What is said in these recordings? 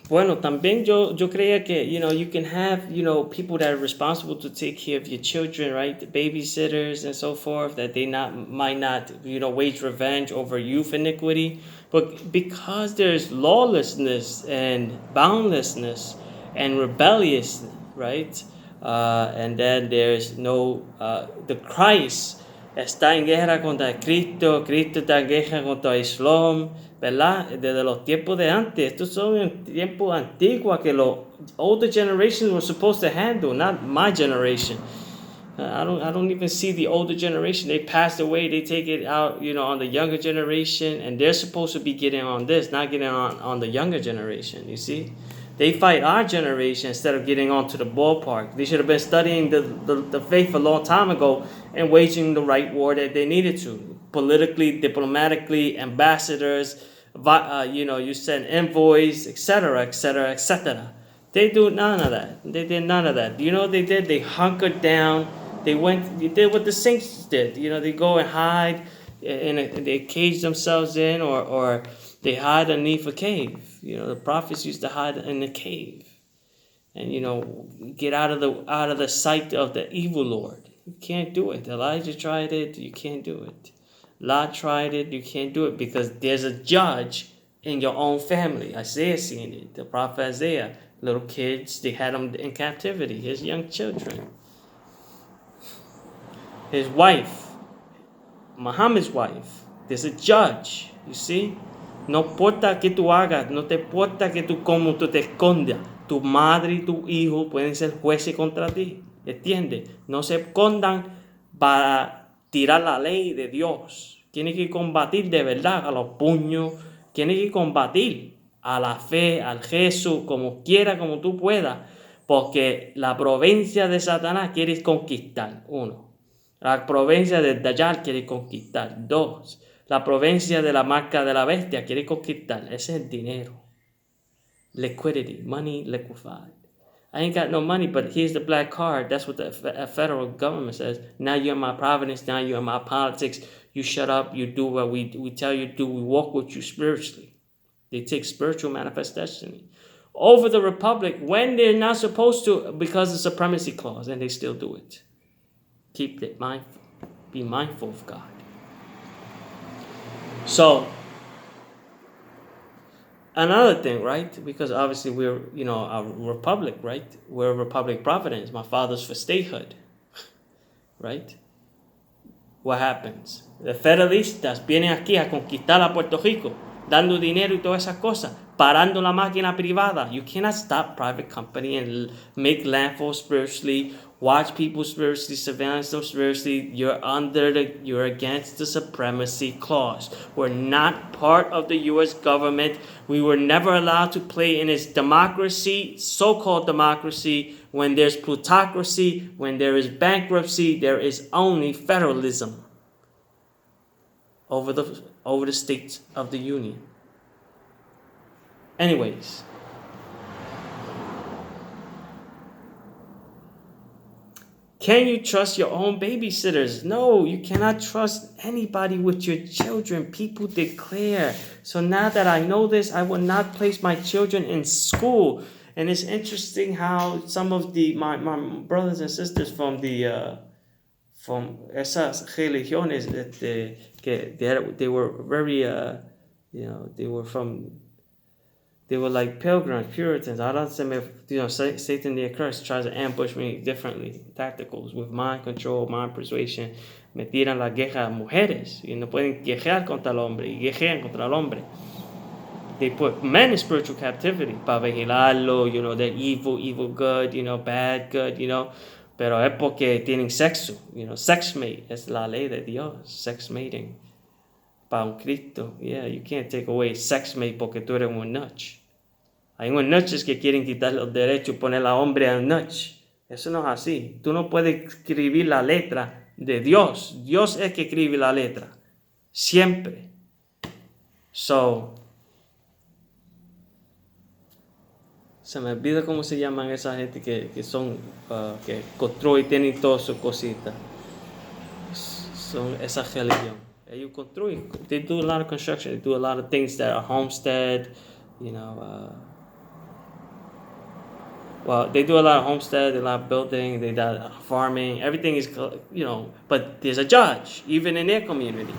Bueno, también yo creía que, you can have, people that are responsible to take care of your children, right? The babysitters and so forth, that they might not, wage revenge over youth iniquity. But because there's lawlessness and boundlessness and rebellious, right? And then there's the Christ está en guerra contra Cristo, Cristo está en guerra contra Islam, ¿verdad? Desde los tiempos de antes. Estos son tiempos antiguos que los older generations were supposed to handle, not my generation. I don't even see the older generation. They passed away. They take it out, on the younger generation, and they're supposed to be getting on this, not getting on the younger generation. You see, they fight our generation instead of getting onto the ballpark. They should have been studying the faith a long time ago and waging the right war that they needed to, politically, diplomatically, ambassadors. You send envoys, etc., etc., etc. They do none of that. They did none of that. You know what they did? They hunkered down. They did what the saints did. They go and hide, and they cage themselves in, or they hide underneath a cave. The prophets used to hide in the cave, and get out of the sight of the evil Lord. You can't do it. Elijah tried it. You can't do it. Lot tried it. You can't do it because there's a judge in your own family. Isaiah seen it. The prophet Isaiah. Little kids, they had them in captivity. His young children. His wife, Muhammad's wife. There's a judge, you see. No importa que tú hagas, no te importa que tú como tú te escondas. Tu madre y tu hijo pueden ser jueces contra ti. ¿Entiendes? No se escondan para tirar la ley de Dios. Tiene que combatir de verdad a los puños. Tiene que combatir a la fe, al Jesús, como quiera, como tú puedas. Porque la provincia de Satanás quiere conquistar. 1. La provincia de Dayal quiere conquistar. 2. La provincia de la marca de la bestia quiere conquistar. Ese es el dinero. Liquidity, money liquefied. I ain't got no money, but here's the black card. That's what the federal government says. Now you're in my providence. Now you're in my politics. You shut up. You do what we tell you to do. We walk with you spiritually. They take spiritual manifestation over the republic when they're not supposed to because of the supremacy clause, and they still do it. Keep it mindful. Be mindful of God. So, another thing, right? Because obviously we're, a republic, right? We're a republic providence. My father's for statehood, right? What happens? The federalistas vienen aquí a conquistar a Puerto Rico, dando dinero y todas esas cosas, parando la máquina privada. You cannot stop private company and make landfall spiritually, watch people spiritually, surveillance them spiritually. You're against the supremacy clause. We're not part of the U.S. government. We were never allowed to play in its democracy, so-called democracy. When there's plutocracy, when there is bankruptcy, there is only federalism over the states of the union. Anyways, can you trust your own babysitters? No, you cannot trust anybody with your children. People declare. So now that I know this, I will not place my children in school. And it's interesting how some of my brothers and sisters from esas religiones they were very they were like pilgrims, Puritans. Ahora Satan the accursed tries to ambush me differently, tacticals, with mind control, mind persuasion. Me tiran la guerra a mujeres y no pueden guerrear contra el hombre y guerrean contra el hombre. They put men in spiritual captivity para vigilarlo, they're evil good, bad good, pero es porque tienen sexo, sex mate, es la ley de Dios, sex mating. Para un Cristo, you can't take away sex mate porque tú eres un nuch. Hay unos nuches que quieren quitar los derechos y poner al hombre a un nuch. Eso no es así. Tú no puedes escribir la letra de Dios. Dios es que escribe la letra. Siempre. So, se me olvida cómo se llaman esa gente que son, que construyen, tienen todas sus cositas. Son esa religión. Ellos construyen. They do a lot of construction. They do a lot of things that are homestead, Well, they do a lot of homestead, a lot of building, they do farming. Everything is, but there's a judge even in their community,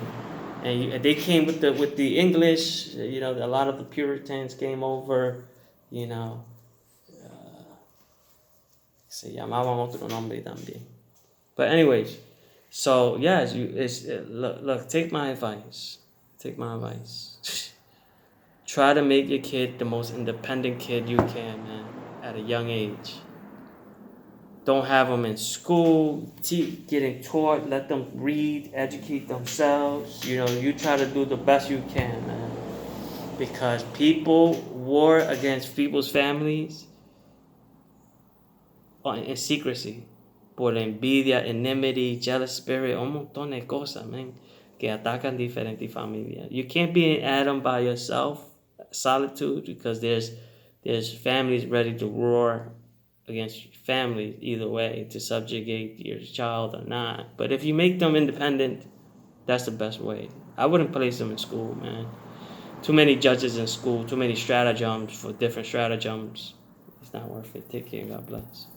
and they came with the English. A lot of the Puritans came over. You know, se llamaban otro nombre también. But anyways, so yes, look. Take my advice. Take my advice. Try to make your kid the most independent kid you can, man, at a young age. Don't have them in school, getting taught, let them read, educate themselves. You try to do the best you can, man. Because war against people's families in secrecy. Por envidia, enmity, jealous spirit, un montón de cosas, man, que atacan diferentes familias. You can't be an atom by yourself, solitude, because there's families ready to roar against families either way to subjugate your child or not. But if you make them independent, that's the best way. I wouldn't place them in school, man. Too many judges in school, too many stratagems for different stratagems. It's not worth it. Take care. God bless.